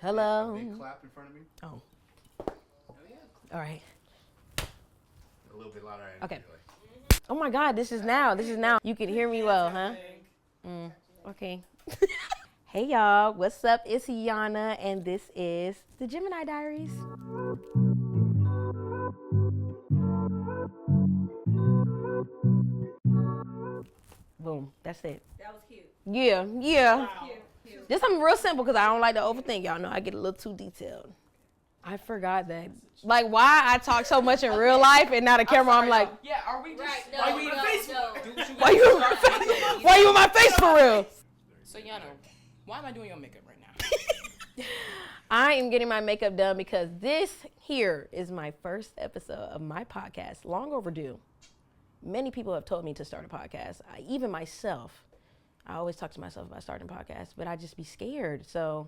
Hello. A big clap in front of me. Oh. Oh yeah. All right. A little bit louder. Okay. Oh my God, this is now. You can hear me well, huh? Okay. Hey y'all, what's up? It's Yana, and this is the Gemini Diaries. Boom, that's it. That was cute. Yeah. Wow. Cute. Just something real simple because I don't like to overthink. Y'all know I get a little too detailed. I forgot that. Like, why I talk so much in real life and not a camera, I'm like, yeah, are we just, Right, are we in Facebook? why you in my face for real? So, Yana, why am I doing your makeup right now? I am getting my makeup done because this here is my first episode of my podcast, long overdue. Many people have told me to start a podcast. Even myself, I always talk to myself about starting a podcast, but I just be scared. So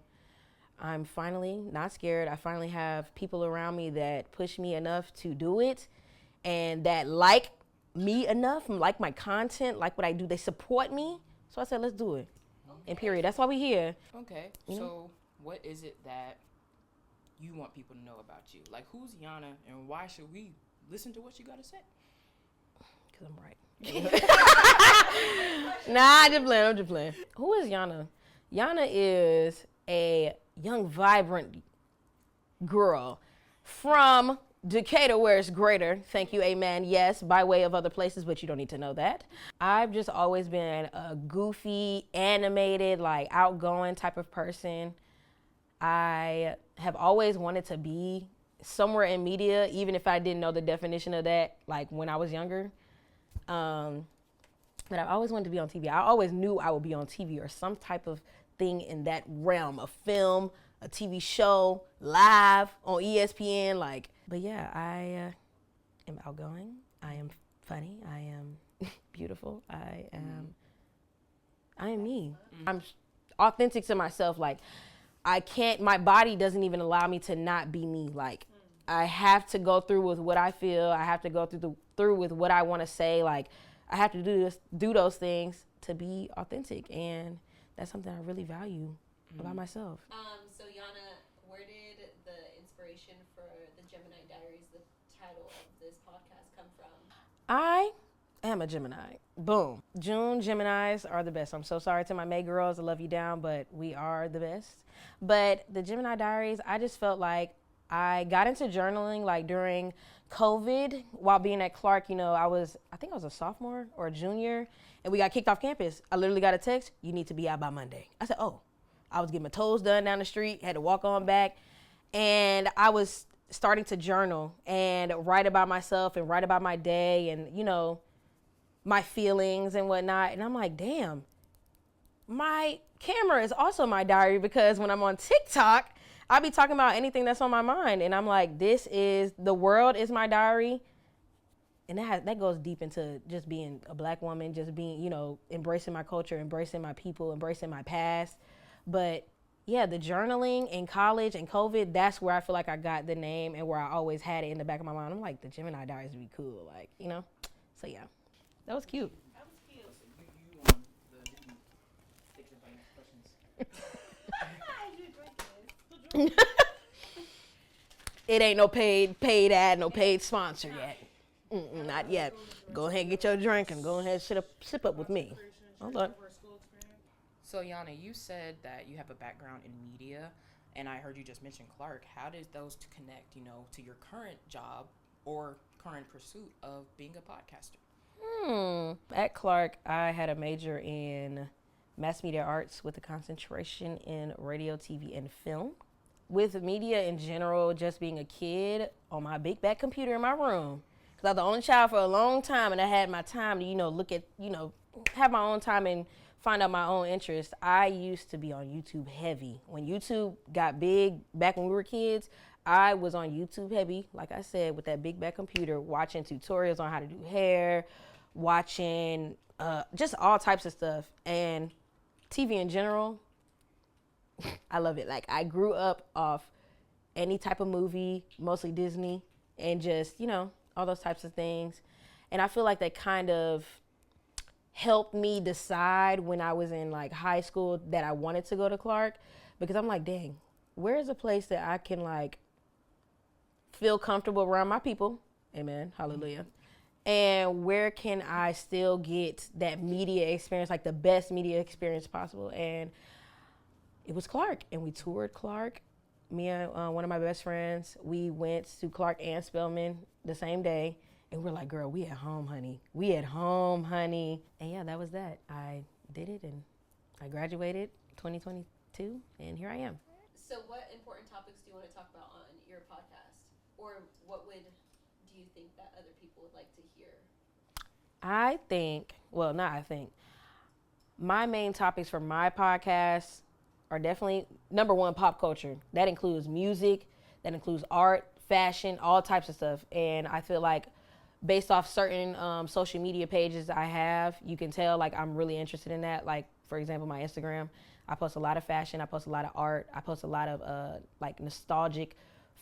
I'm finally not scared. I finally have people around me that push me enough to do it and that like me enough, like my content, like what I do. They support me. So I said, let's do it. Okay. And period. That's why we here. Okay. So what is it that you want people to know about you? Like, who's Yana and why should we listen to what you got to say? Because I'm right. Nah, I'm just playing. Who is Yana? Yana is a young, vibrant girl from Decatur, where it's greater. Thank you, amen. Yes, by way of other places, but you don't need to know that. I've just always been a goofy, animated, like outgoing type of person. I have always wanted to be somewhere in media, even if I didn't know the definition of that, like when I was younger. But I always wanted to be on TV. I always knew I would be on TV or some type of thing in that realm, a film, a TV show, live on ESPN, like. But yeah, I am outgoing. I am funny. I am beautiful. I am me. I'm authentic to myself. Like, my body doesn't even allow me to not be me. Like, I have to go through with what I feel. I have to go through with what I want to say. Like, I have to do those things to be authentic, and that's something I really value about myself. So Yana, where did the inspiration for the Gemini Diaries, the title of this podcast, come from? I am a Gemini. Boom. June Geminis are the best. I'm so sorry to my May girls. I love you down, but we are the best. But the Gemini Diaries, I just felt like I got into journaling like during COVID while being at Clark. You know, I think I was a sophomore or a junior, and we got kicked off campus. I literally got a text, you need to be out by Monday. I said, oh. I was getting my toes done down the street, had to walk on back, and I was starting to journal and write about myself and write about my day and, you know, my feelings and whatnot. And I'm like, damn, my camera is also my diary, because when I'm on TikTok, I be talking about anything that's on my mind. And I'm like, the world is my diary. And that goes deep into just being a black woman, just being, you know, embracing my culture, embracing my people, embracing my past. But yeah, the journaling in college and COVID, that's where I feel like I got the name and where I always had it in the back of my mind. I'm like, the Gemini Diaries would be cool, like, you know? So yeah, that was cute. That was cute. You won the didn't take the questions. It ain't no paid ad, no paid sponsor yet. Not yet. Go ahead and get your drink and go ahead and sip up with me. Hold on. So, Yana, you said that you have a background in media, and I heard you just mention Clark. How did those two connect, you know, to your current job or current pursuit of being a podcaster? At Clark, I had a major in mass media arts with a concentration in radio, TV, and film. With media in general, just being a kid on my big back computer in my room, because I was the only child for a long time, and I had my time to, you know, look at, you know, have my own time and find out my own interests. I used to be on YouTube heavy. When YouTube got big, back when we were kids, I was on YouTube heavy, like I said, with that big back computer, watching tutorials on how to do hair, watching just all types of stuff. And TV in general, I love it. Like, I grew up off any type of movie, mostly Disney, and just, you know, all those types of things. And I feel like that kind of helped me decide when I was in like high school that I wanted to go to Clark, because I'm like, dang, where's a place that I can like feel comfortable around my people? Amen. Hallelujah. And where can I still get that media experience, like the best media experience possible? And it was Clark, and we toured Clark. Me and one of my best friends, we went to Clark and Spelman the same day, and we're like, girl, we at home, honey. We at home, honey. And yeah, that was that. I did it, and I graduated 2022, and here I am. So what important topics do you want to talk about on your podcast? Or what do you think that other people would like to hear? My main topics for my podcast are definitely, number one, pop culture. That includes music, that includes art, fashion, all types of stuff. And I feel like based off certain social media pages I have, you can tell like I'm really interested in that. Like, for example, my Instagram, I post a lot of fashion, I post a lot of art, I post a lot of like nostalgic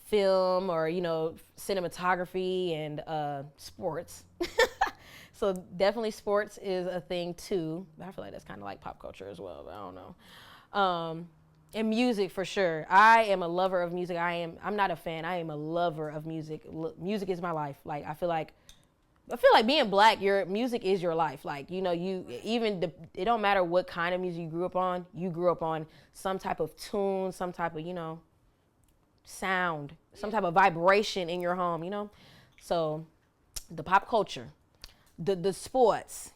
film or, cinematography and sports. So definitely sports is a thing too. I feel like that's kind of like pop culture as well, but I don't know. And music for sure. I am a lover of music. I'm not a fan. I am a lover of music. Music is my life. Like I feel like being black, your music is your life. Like, it don't matter what kind of music you grew up on. You grew up on some type of tune, some type of, sound, some type of vibration in your home, So the pop culture, the sports,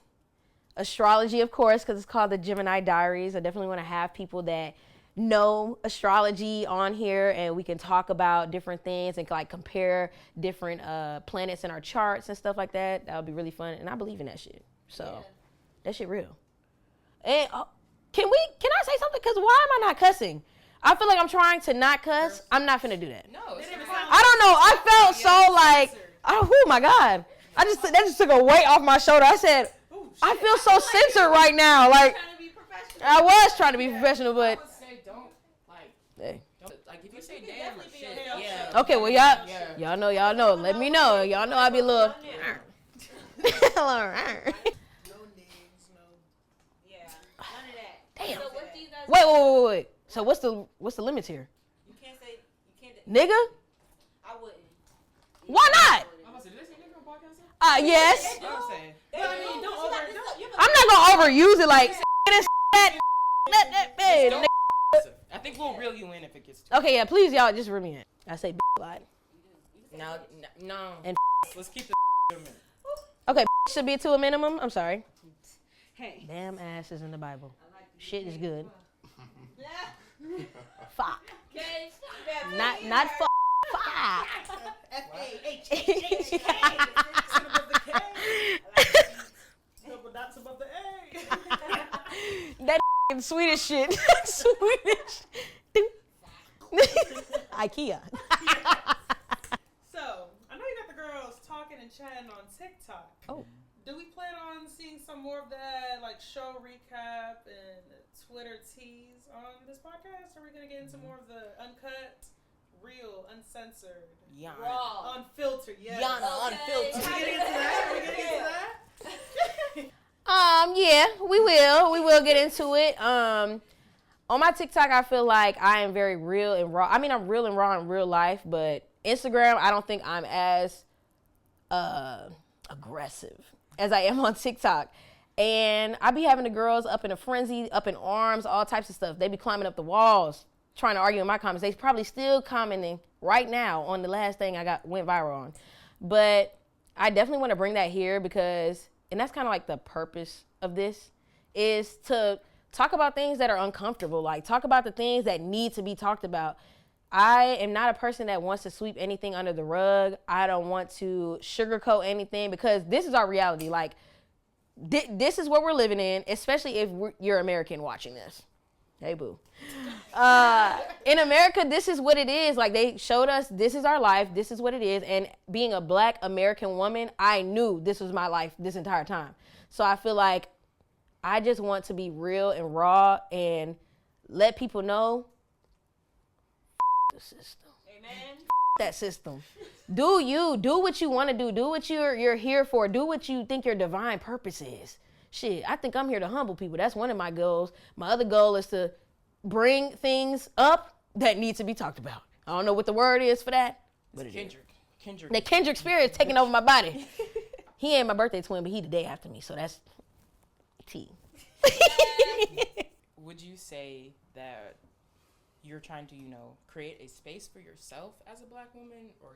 astrology, of course, because it's called the Gemini Diaries. I definitely want to have people that know astrology on here, and we can talk about different things and like compare different planets in our charts and stuff like that. That would be really fun, and I believe in that shit. So that shit real. And can I say something? Because why am I not cussing? I feel like I'm trying to not cuss. I'm not finna do that. No, I don't know. I felt so like, oh my God. That just took a weight off my shoulder. I said, I feel so censored right now. Like, I was trying to be professional, but. I would say don't, like, Hey. like if you say damn or shit, yeah. Okay, well, y'all know. Let me know. Y'all know I be a little. No names, no. Yeah, none of that. Damn. So what do you guys? Wait. So what's the limits here? You can't. Nigga? I wouldn't. Why not? I'm about to say, did they say nigga on podcast? Yes. I'm saying. I'm not gonna overuse it like that. I think we'll reel you in if it gets. Okay, yeah, please, y'all, just reel me in. I say a lot. No. And let's keep the a minute. Okay, should be to a minimum. I'm sorry. Hey. Damn ass is in the Bible. Shit is good. Fuck. Okay. Not fuck. Fuck. F-A-H-H-H-K. That Swedish shit. Swedish. IKEA. So, I know you got the girls talking and chatting on TikTok. Oh. Do we plan on seeing some more of that, like show recap and Twitter tease on this podcast? Or are we going to get into more of the uncut, real, uncensored, Yana. Raw. unfiltered? Yes. Yana, Okay. unfiltered. Are we getting into that? Are we getting into that? Yeah, we will. We will get into it. On my TikTok, I feel like I am very real and raw. I mean, I'm real and raw in real life, but Instagram, I don't think I'm as aggressive as I am on TikTok. And I be having the girls up in a frenzy, up in arms, all types of stuff. They be climbing up the walls, trying to argue in my comments. They probably still commenting right now on the last thing went viral on. But I definitely want to bring that here because, and that's kind of like the purpose of this, is to talk about things that are uncomfortable. Like, talk about the things that need to be talked about. I am not a person that wants to sweep anything under the rug. I don't want to sugarcoat anything because this is our reality. Like, this is what we're living in, especially if you're American watching this. Hey, boo. In America, this is what it is. Like, they showed us this is our life. This is what it is. And being a Black American woman, I knew this was my life this entire time. So I feel like I just want to be real and raw and let people know the system. Amen. That system. Do what you want to do. Do what you're here for. Do what you think your divine purpose is. Shit, I think I'm here to humble people. That's one of my goals. My other goal is to bring things up that need to be talked about. I don't know what the word is for that, but it is. Kendrick. The Kendrick spirit is taking over my body. He ain't my birthday twin, but he the day after me, so that's T. Would you say that you're trying to, create a space for yourself as a black woman, or,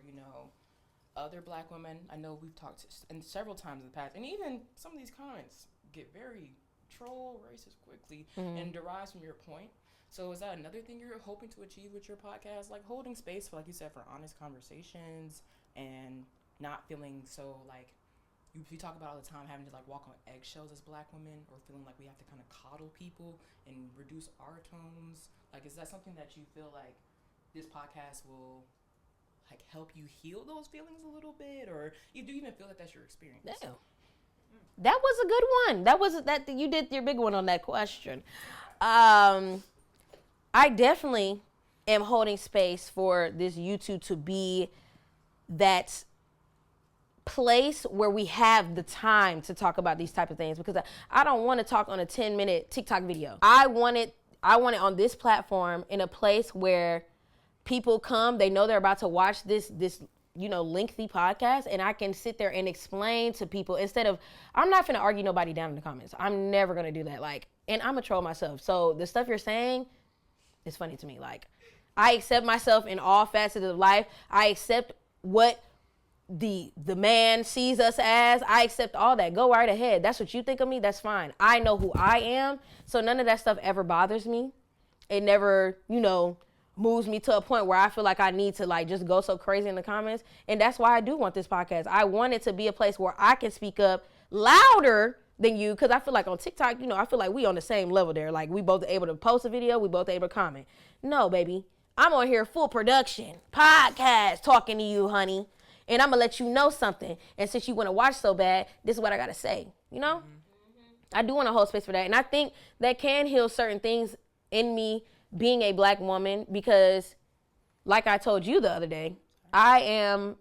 other black women? I know we've talked several times in the past, and even some of these comments get very troll racist quickly and derives from your point. So is that another thing you're hoping to achieve with your podcast? Like holding space for, like you said, for honest conversations and not feeling so like, we talk about all the time having to like walk on eggshells as black women, or feeling like we have to kind of coddle people and reduce our tones. Like, is that something that you feel like this podcast will like help you heal those feelings a little bit, or you do even feel like that's your experience? Damn. That was a good one. That you did your big one on that question. I definitely am holding space for this YouTube to be that place where we have the time to talk about these type of things, because I don't want to talk on a 10-minute TikTok video. I want it on this platform, in a place where people come, they know they're about to watch this lengthy podcast, and I can sit there and explain to people instead of, I'm not finna argue nobody down in the comments. I'm never gonna do that. Like, and I'm a troll myself. So the stuff you're saying is funny to me. Like, I accept myself in all facets of life. I accept what the man sees us as. I accept all that. Go right ahead. That's what you think of me. That's fine. I know who I am. So none of that stuff ever bothers me. It never, moves me to a point where I feel like I need to like just go so crazy in the comments. And that's why I do want this podcast. I want it to be a place where I can speak up louder than you, because I feel like on TikTok, I feel like we on the same level there. Like, we both able to post a video, we both able to comment. No, baby. I'm on here full production, podcast, talking to you, honey. And I'm going to let you know something. And since you want to watch so bad, this is what I got to say, I do want to hold space for that. And I think that can heal certain things in me being a black woman, because like I told you the other day, I am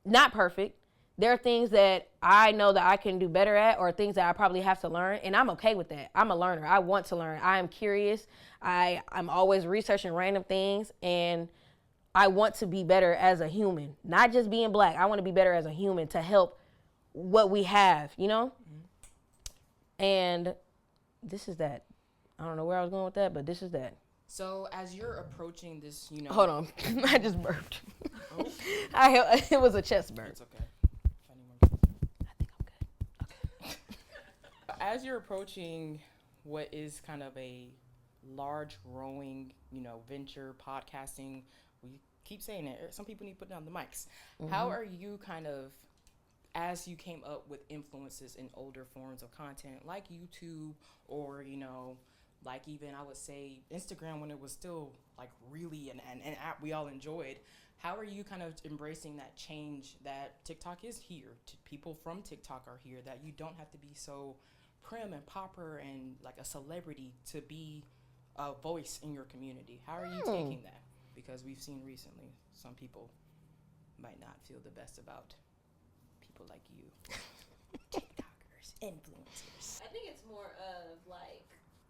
not perfect. There are things that I know that I can do better at, or things that I probably have to learn, and I'm okay with that. I'm a learner. I want to learn. I am curious. I'm always researching random things, and I want to be better as a human, not just being black. I want to be better as a human to help what we have, And this is that. I don't know where I was going with that, but this is that. So as you're approaching this, Hold on. I just burped. Oh. It was a chest burp. It's okay. I think I'm good. Okay. As you're approaching what is kind of a large growing, venture, podcasting, we keep saying it, some people need to put down the mics. Mm-hmm. How are you kind of, as you came up with influences in older forms of content like YouTube, or, like even I would say Instagram, when it was still like really an app we all enjoyed, how are you kind of embracing that change that TikTok is here? People from TikTok are here, that you don't have to be so prim and proper and like a celebrity to be a voice in your community. How are you taking that? Because we've seen recently some people might not feel the best about people like you. TikTokers, influencers. I think it's more of like,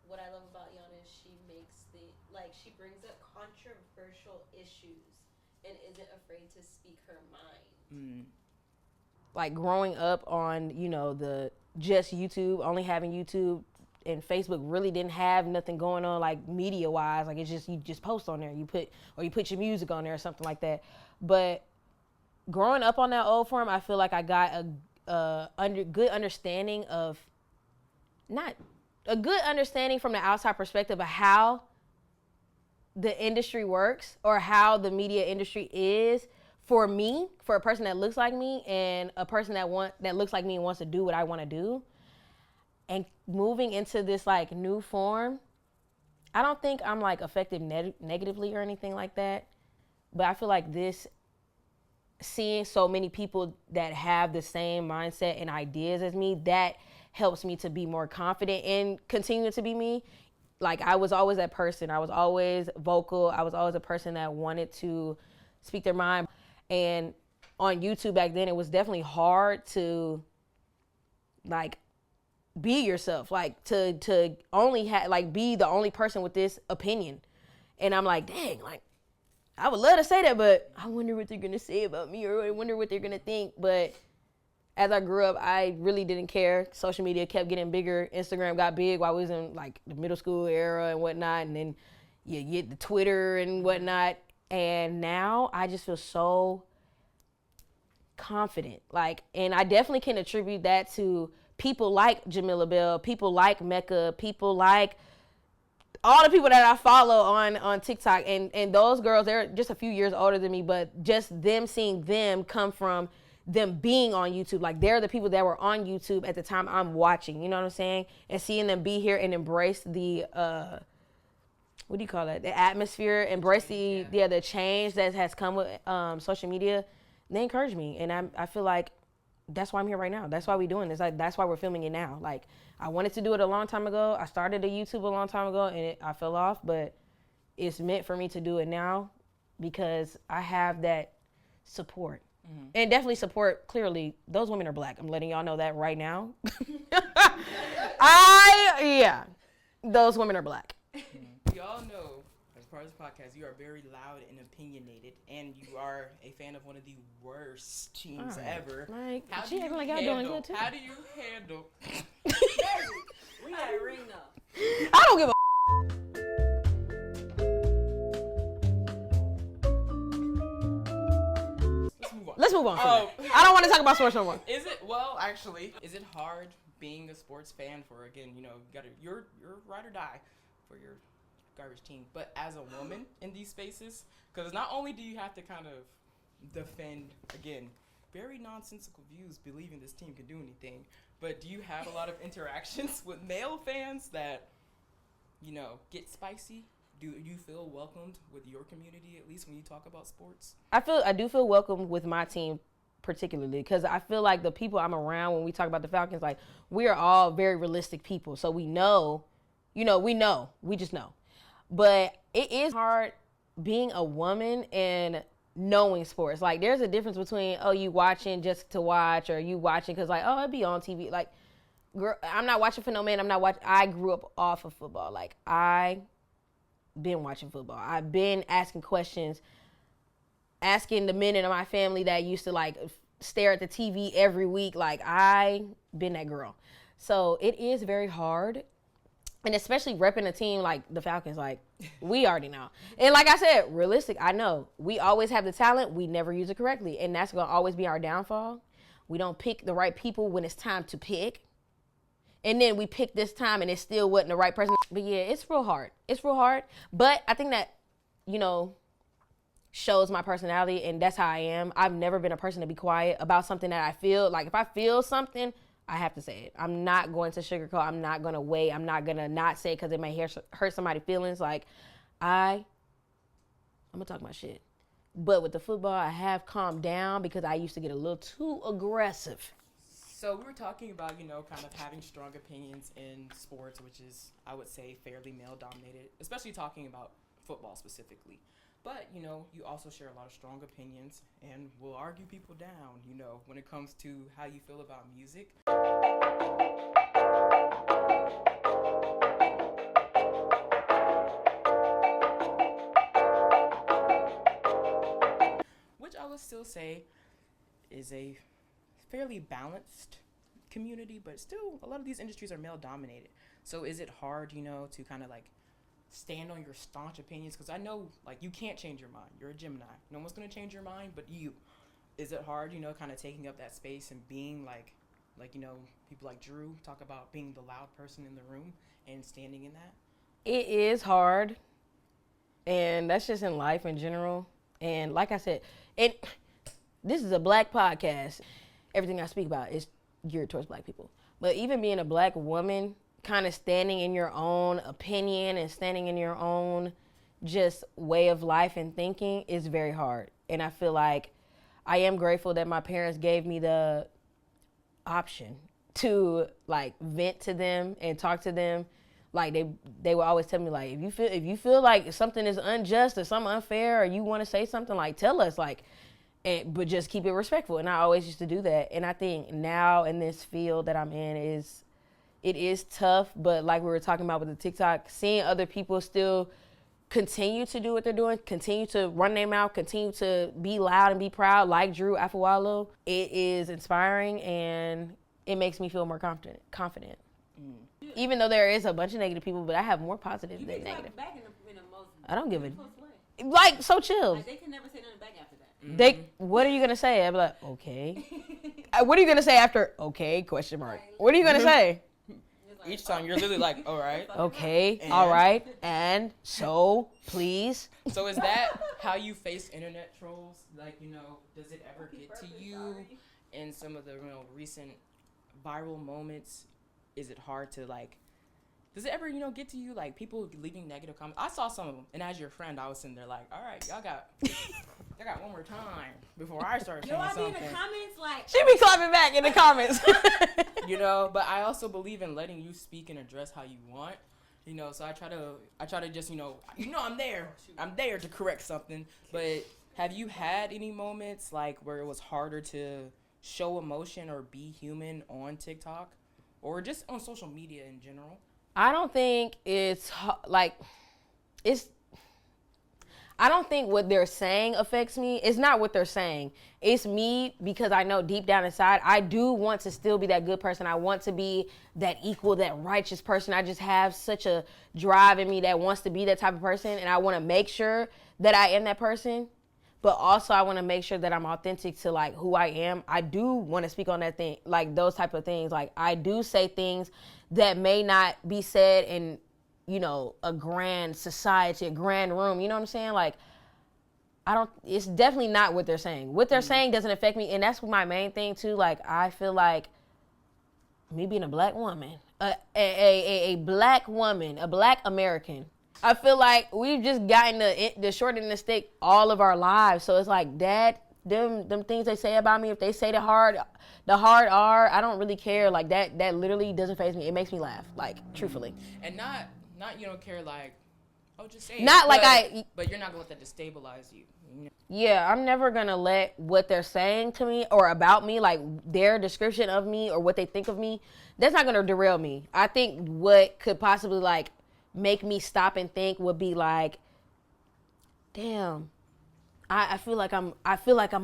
what I love about Yana is she brings up controversial issues and isn't afraid to speak her mind. Like growing up on, the just YouTube, only having YouTube, and Facebook really didn't have nothing going on like media wise. Like, it's just, you just post on there, you put your music on there or something like that. But growing up on that old form, I feel like I got a good understanding of, not a good understanding from the outside perspective of how the industry works, or how the media industry is for me, for a person that looks like me, and a person that looks like me and wants to do what I want to do. And moving into this like new form, I don't think I'm like affected negatively or anything like that. But I feel like this, seeing so many people that have the same mindset and ideas as me, that helps me to be more confident and continue to be me. Like, I was always that person. I was always vocal. I was always a person that wanted to speak their mind. And on YouTube back then, it was definitely hard to like be yourself, like to only have, like, be the only person with this opinion. And I'm like, dang, like, I would love to say that, but I wonder what they're going to say about me, or I wonder what they're going to think. But as I grew up, I really didn't care. Social media kept getting bigger. Instagram got big while I was in like the middle school era and whatnot. And then you get the Twitter and whatnot. And now I just feel so confident. Like, and I definitely can attribute that to people like Jamila Bell, people like Mecca, people like all the people that I follow on TikTok. And those girls, they're just a few years older than me, but just them seeing them come from them being on YouTube. Like, they're the people that were on YouTube at the time I'm watching, you know what I'm saying? And seeing them be here and embrace the, what do you call it? The atmosphere, embrace the change that has come with social media. They encourage me. And I feel like that's why I'm here right now. That's why we're doing this. Like, that's why we're filming it now. Like, I wanted to do it a long time ago. I started a YouTube a long time ago and I fell off, but it's meant for me to do it now because I have that support. Mm-hmm. And definitely support, clearly, those women are black. I'm letting y'all know that right now. Those women are black. We all know, as part of this podcast, you are very loud and opinionated, and you are a fan of one of the worst teams ever. Like, she acting like y'all doing good too. How do you handle? We got a ring though. I don't give a. Let's move on. I don't want to talk about sports no more. Is it hard being a sports fan for, again, you know, you're ride or die for your garbage team, but as a woman in these spaces, because not only do you have to kind of defend, again, very nonsensical views, believing this team can do anything, but do you have a lot of interactions with male fans that, you know, get spicy? Do you feel welcomed with your community, at least when you talk about sports? I do feel welcome with my team particularly, because I feel like the people I'm around when we talk about the Falcons, like, we are all very realistic people. So we know, we just know. But it is hard being a woman and knowing sports. Like, there's a difference between, you watching just to watch, or you watching because, like, it'd be on TV. Like, girl, I'm not watching for no man. I grew up off of football. Like, I been watching football. I've been asking questions, asking the men in my family that used to, like, stare at the TV every week. Like, I been that girl. So it is very hard. And especially repping a team like the Falcons, like, we already know. And like I said, realistic, I know. We always have the talent. We never use it correctly. And that's going to always be our downfall. We don't pick the right people when it's time to pick. And then we pick this time and it still wasn't the right person. But yeah, it's real hard. But I think that, shows my personality, and that's how I am. I've never been a person to be quiet about something that I feel. Like, if I feel something, I have to say it. I'm not going to sugarcoat. I'm not going to wait. I'm not going to not say it because it may hurt somebody's feelings. Like, I'm going to talk my shit. But with the football, I have calmed down because I used to get a little too aggressive. So we were talking about, kind of having strong opinions in sports, which is, I would say, fairly male-dominated, especially talking about football specifically. But, you also share a lot of strong opinions and will argue people down, when it comes to how you feel about music. Which I would still say is a fairly balanced community, but still a lot of these industries are male-dominated. So is it hard, to kind of, like, stand on your staunch opinions? Because I know, like, you can't change your mind. You're a Gemini. No one's going to change your mind but you. Is it hard, kind of taking up that space and being like, people like Drew talk about being the loud person in the room and standing in that? It is hard. And that's just in life in general. And like I said, this is a black podcast. Everything I speak about is geared towards black people. But even being a black woman, kind of standing in your own opinion and standing in your own just way of life and thinking is very hard. And I feel like I am grateful that my parents gave me the option to, like, vent to them and talk to them. Like, they would always tell me, like, if you feel like something is unjust or something unfair, or you want to say something, like, tell us, like, but just keep it respectful. And I always used to do that. And I think now in this field that I'm in it is tough, but like we were talking about with the TikTok, seeing other people still continue to do what they're doing, continue to run their mouth, continue to be loud and be proud like Drew Afualu, it is inspiring and it makes me feel more confident. Even though there is a bunch of negative people, but I have more positive than negative. Back in the most I don't give a way. like so chill. Like, they can never say nothing back after that. What are you gonna say? I'd be like, okay. What are you gonna say after okay? Question mark. What are you gonna say? Each time you're literally like, all right. Okay, all right, and so please. So is that how you face internet trolls? Like, you know, does it ever get to you in some of the recent viral moments? Is it hard to like? Does it ever get to you like people leaving negative comments? I saw some of them, and as your friend, I was sitting there like, all right, y'all got one more time before I start saying I be something. in the comments like She be clapping back in the comments. But I also believe in letting you speak and address how you want. So I try to just I'm there to correct something. But have you had any moments like where it was harder to show emotion or be human on TikTok or just on social media in general? I don't think I don't think what they're saying affects me. It's not what they're saying. It's me, because I know deep down inside, I do want to still be that good person. I want to be that equal, that righteous person. I just have such a drive in me that wants to be that type of person. And I want to make sure that I am that person. But also I want to make sure that I'm authentic to like who I am. I do want to speak on that thing, like those type of things. Like I do say things that may not be said in, a grand society, a grand room. You know what I'm saying? Like, it's definitely not what they're saying. What they're saying doesn't affect me. And that's my main thing too. Like, I feel like me being a black woman, a black woman, a black American, I feel like we've just gotten the short end of the stick all of our lives. So it's like them things they say about me, if they say the hard R, I don't really care. Like that literally doesn't faze me. It makes me laugh, like truthfully. And not you don't care like, oh, just say not it. Like but you're not gonna let that destabilize you. Yeah, I'm never gonna let what they're saying to me or about me, like their description of me or what they think of me, that's not gonna derail me. I think what could possibly like make me stop and think would be like, damn, I feel like I'm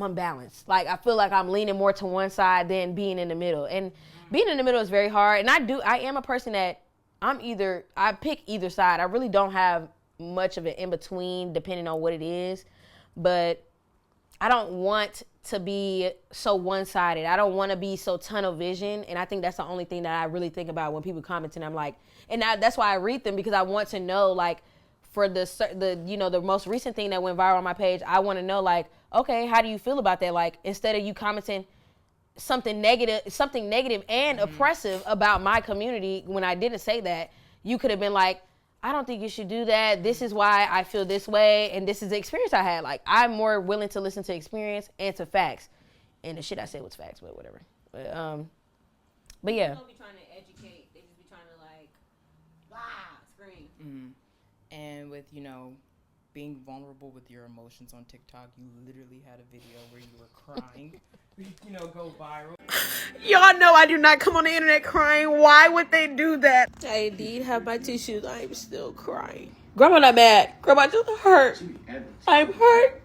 unbalanced. Like I feel like I'm leaning more to one side than being in the middle. And being in the middle is very hard. And I am a person that I pick either side. I really don't have much of an in between depending on what it is. But I don't want to be so one-sided. I don't want to be so tunnel vision. And I think that's the only thing that I really think about when people comment. And I'm like, that's why I read them, because I want to know, like, for the most recent thing that went viral on my page, I want to know, like, okay, how do you feel about that? Like, instead of you commenting something negative and oppressive about my community when I didn't say that, you could have been like, I don't think you should do that. This is why I feel this way, and this is the experience I had. Like, I'm more willing to listen to experience and to facts. And the shit I said was facts, but whatever. But yeah. They don't be trying to educate. They just be trying to like, scream. Mm-hmm. And with, being vulnerable with your emotions on TikTok, you literally had a video where you were crying, go viral. Y'all know I do not come on the internet crying. Why would they do that? I indeed have my tissues. I am still crying. Grandma not mad. Grandma just hurt. I'm hurt.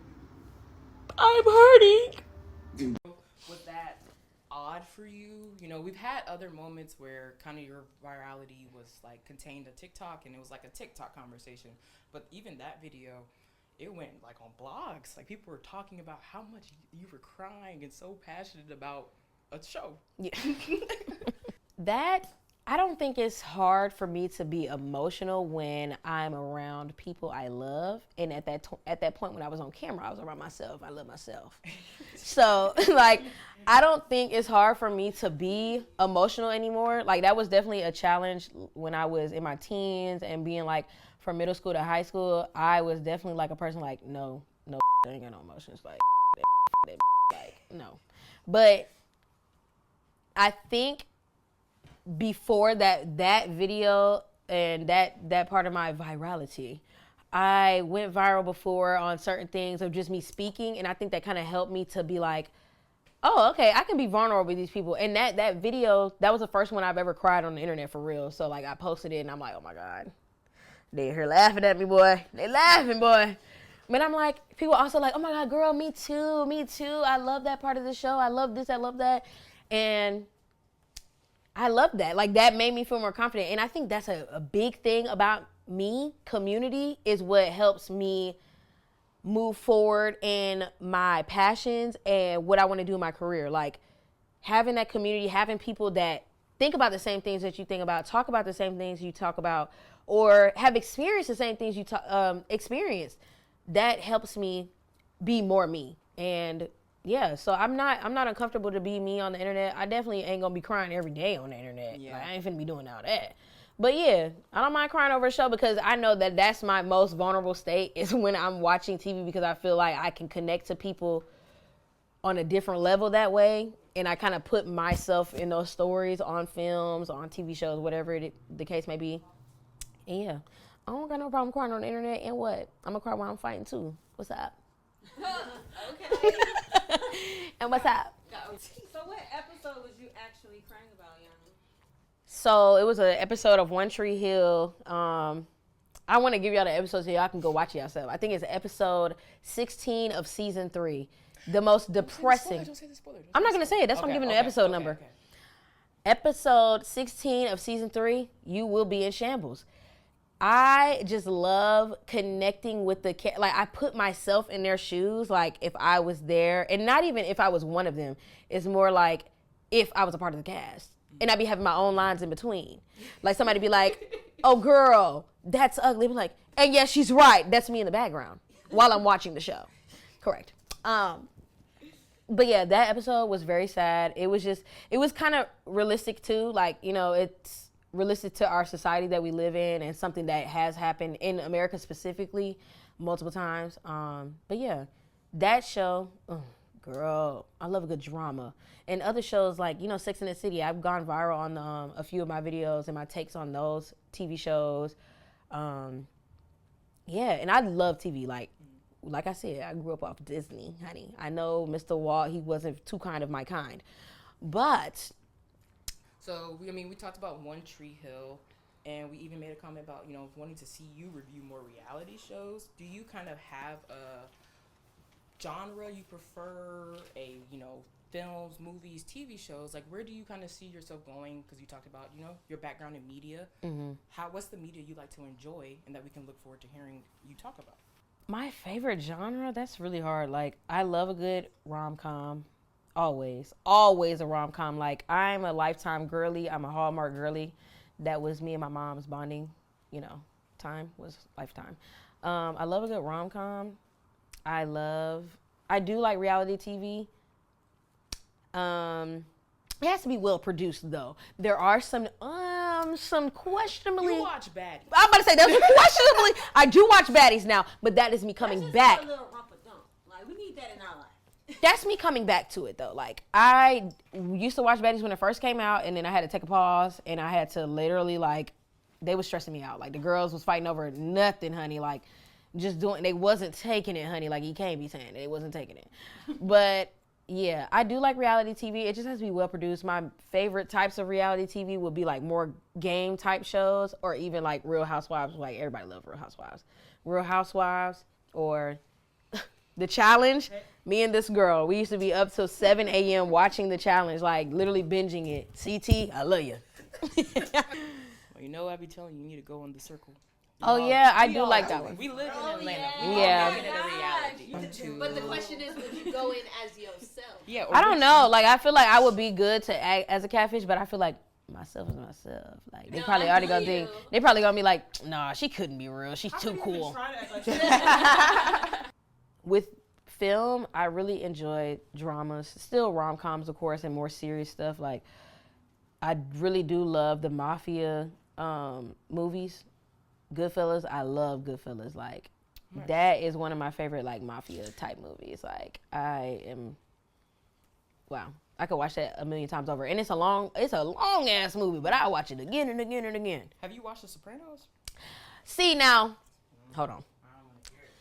I'm hurting. Was that odd for you? We've had other moments where kind of your virality was like contained to TikTok and it was like a TikTok conversation. But even that video, it went like on blogs. Like people were talking about how much you were crying and so passionate about a show. Yeah. I don't think it's hard for me to be emotional when I'm around people I love. And at that point when I was on camera, I was around myself. I love myself. So like, I don't think it's hard for me to be emotional anymore. Like that was definitely a challenge when I was in my teens and being like from middle school to high school. I was definitely like a person like, no, I ain't got no emotions. Like, no. But I think before that video and that part of my virality, I went viral before on certain things of just me speaking, and I think that kind of helped me to be like, oh, okay, I can be vulnerable with these people. And that video, that was the first one I've ever cried on the internet for real. So like I posted it and I'm like, oh my God, They here laughing at me, boy. They laughing, boy. But I'm like, people also like, oh my God, girl, me too, me too. I love that part of the show. I love this, I love that. And I love that. Like, that made me feel more confident. And I think that's a big thing about me. Community is what helps me move forward in my passions and what I want to do in my career. Like, having that community, having people that think about the same things that you think about, talk about the same things you talk about, or have experienced the same things you experienced, that helps me be more me. And yeah, so I'm not uncomfortable to be me on the internet. I definitely ain't gonna be crying every day on the internet. Yeah. Like, I ain't finna be doing all that. But yeah, I don't mind crying over a show because I know that that's my most vulnerable state is when I'm watching TV, because I feel like I can connect to people on a different level that way. And I kind of put myself in those stories on films, on TV shows, whatever the case may be. And yeah, I don't got no problem crying on the internet. And what? I'm going to cry while I'm fighting too. What's up? Okay. And what's up? So what episode was you actually crying about, Yana? So it was an episode of One Tree Hill. I want to give y'all the episode so y'all can go watch it yourself. I think it's episode 16 of season 3. The most depressing. Don't say the spoiler. I'm not going to say it. That's why I'm giving the episode number. Okay. Episode 16 of season 3, you will be in shambles. I just love connecting with the like, I put myself in their shoes, like if I was there, and not even if I was one of them. It's more like if I was a part of the cast, and I'd be having my own lines in between. Like, somebody be like, "Oh, girl, that's ugly." Be like, "And yeah, she's right." That's me in the background while I'm watching the show. Correct. But yeah, that episode was very sad. It was kind of realistic too. Like, you know, it's realistic to our society that we live in, and something that has happened in America specifically multiple times. But yeah, that show, girl, I love a good drama. And other shows like, you know, Sex and the City, I've gone viral on a few of my videos and my takes on those TV shows. Yeah, and I love TV. Like I said, I grew up off Disney, honey. I know Mr. Walt, he wasn't too kind of my kind. But So, we talked about One Tree Hill, and we even made a comment about, you know, wanting to see you review more reality shows. Do you kind of have a genre you prefer, films, movies, TV shows? Like, where do you kind of see yourself going? Because you talked about, you know, your background in media. Mm-hmm. What's the media you like to enjoy and that we can look forward to hearing you talk about? my favorite genre, that's really hard. Like, I love a good rom-com. Always a rom-com. Like, I'm a Lifetime girly. I'm a Hallmark girly. That was me and my mom's bonding, time was Lifetime. I love a good rom-com. I do like reality TV. It has to be well produced though. There are some questionably. You watch baddies. I'm about to say there's questionably. I do watch baddies now, but that is me coming That's just back. a little rump-a-dump. Like, we need that in our life. That's me coming back to it though. Like, I used to watch baddies when it first came out, and then I had to take a pause, and I had to literally, like, they was stressing me out. Like, the girls was fighting over nothing, honey. Like, they wasn't taking it, honey. Like, you can't be saying it. They wasn't taking it. But yeah, I do like reality TV. It just has to be well produced. My favorite types of reality TV would be like more game type shows, or even like Real Housewives. Like, everybody love Real Housewives. Real Housewives, or The Challenge. Me and this girl, we used to be up till 7 a.m. watching The Challenge, like literally binging it. CT, I love you. Well, I be telling you, you need to go in the circle. Oh yeah, I do like that one. We live in Atlanta. Yeah. We live in a reality. But the question is, would you go in as yourself? Yeah. I don't know. Like, I feel like I would be good to act as a catfish, but I feel like myself is myself. Like, they probably already gonna think. They probably gonna be like, nah, she couldn't be real. She's too cool. With film, I really enjoy dramas. Still rom-coms, of course, and more serious stuff. Like, I really do love the mafia movies. Goodfellas, I love Goodfellas. Like, that is one of my favorite, like, mafia type movies. Like, I could watch that a million times over. And it's a long ass movie, but I watch it again and again and again. Have you watched The Sopranos? See, now, hold on.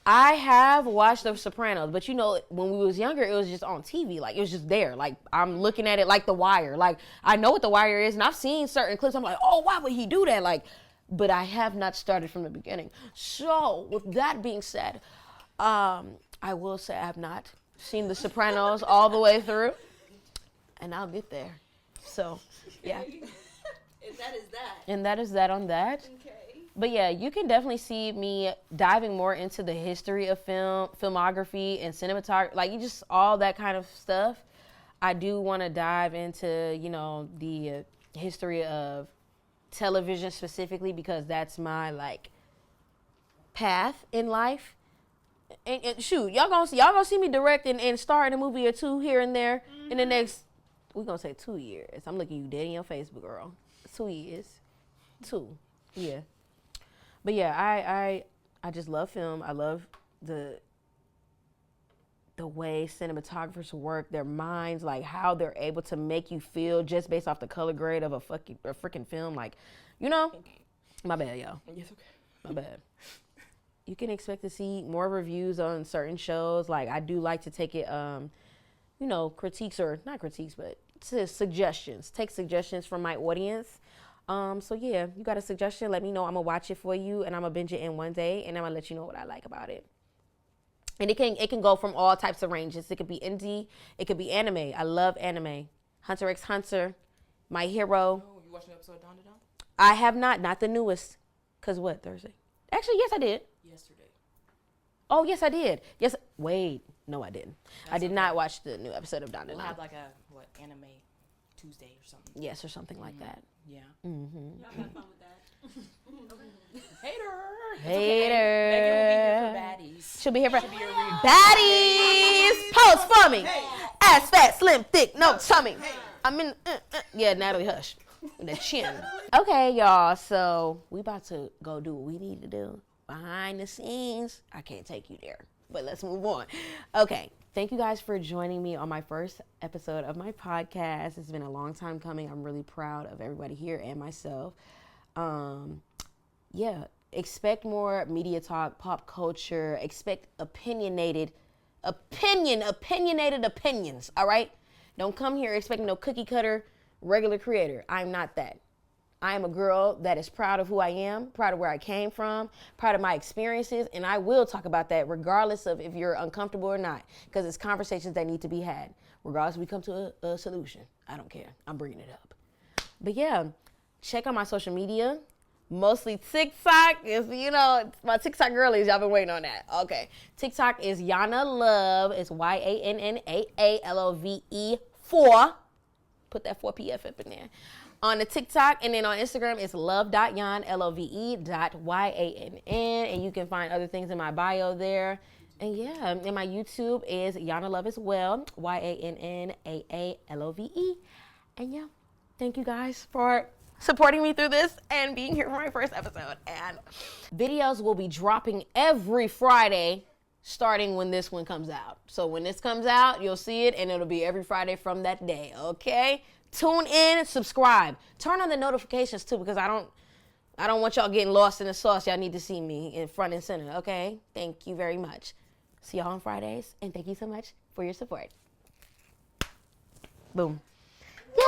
I have watched The Sopranos, but when we was younger, it was just on TV. Like, it was just there. Like, I'm looking at it like The Wire. Like, I know what The Wire is, and I've seen certain clips. I'm like, oh, why would he do that? Like, but I have not started from the beginning. So with that being said, I will say I have not seen The Sopranos all the way through, and I'll get there. So, yeah. And that is that. And that is that on that. Okay. But yeah, you can definitely see me diving more into the history of filmography and cinematography, like just all that kind of stuff. I do want to dive into, you know, the history of television specifically because that's my like path in life. And shoot, y'all gonna see me direct and star in a movie or two here and there in the next. We're gonna say 2 years. I'm looking you dead in your face, big girl. 2 years, 2, yeah. But yeah, I just love film. I love the way cinematographers work, their minds, like how they're able to make you feel just based off the color grade of a freaking film. Like, you know, my bad, y'all. Yes, okay. My bad. You can expect to see more reviews on certain shows. Like, I do like to take it, you know, critiques or not critiques, but suggestions. Take suggestions from my audience. So yeah, you got a suggestion, let me know. I'm gonna watch it for you and I'm gonna binge it in one day and I'm gonna let you know what I like about it. And it can go from all types of ranges. It could be indie, it could be anime. I love anime. Hunter x Hunter, My Hero. Oh, you watched an episode of Dawn to Dawn? I have not the newest. Cause what, Thursday? Actually, yes I did. Yesterday. Oh yes I did. Yes, wait, no I didn't. I did okay. not watch the new episode of Dawn to We'll Dawn. have like a, Anime Tuesday or something. Yes, or something like that. Yeah. Mm-hmm. Y'all have fun with that. Hater. Hater. Megan will be here for baddies. She'll be here for She'll be here reading. baddies. Pose for me. Ass fat, slim, thick, no tummy. I'm in. Yeah, Natalie Hush with the chin. Okay, y'all. So we about to go do what we need to do behind the scenes. I can't take you there, but let's move on. Okay. Thank you guys for joining me on my first episode of my podcast. It's been a long time coming. I'm really proud of everybody here and myself. Yeah, expect more media talk, pop culture. Expect opinionated opinions, all right? Don't come here expecting no cookie cutter regular creator. I'm not that. I am a girl that is proud of who I am, proud of where I came from, proud of my experiences, and I will talk about that regardless of if you're uncomfortable or not, because it's conversations that need to be had. Regardless, we come to a solution. I don't care. I'm bringing it up. But yeah, check out my social media. Mostly TikTok. Is, you know, my TikTok girlies, y'all been waiting on that. Okay. TikTok is Yana Love. It's YANNAALOVE 4. Put that 4PF up in there. On the TikTok, and then on Instagram, it's love.yan, LOVE.YANN, and you can find other things in my bio there. And yeah, and my YouTube is Yana Love as well, YANNAALOVE. And yeah, thank you guys for supporting me through this and being here for my first episode. And videos will be dropping every Friday, starting when this one comes out. So when this comes out, you'll see it, and it'll be every Friday from that day, okay? Tune in, subscribe. Turn on the notifications too, because I don't want y'all getting lost in the sauce. Y'all need to see me in front and center, okay? Thank you very much. See y'all on Fridays, and thank you so much for your support. Boom. Yay!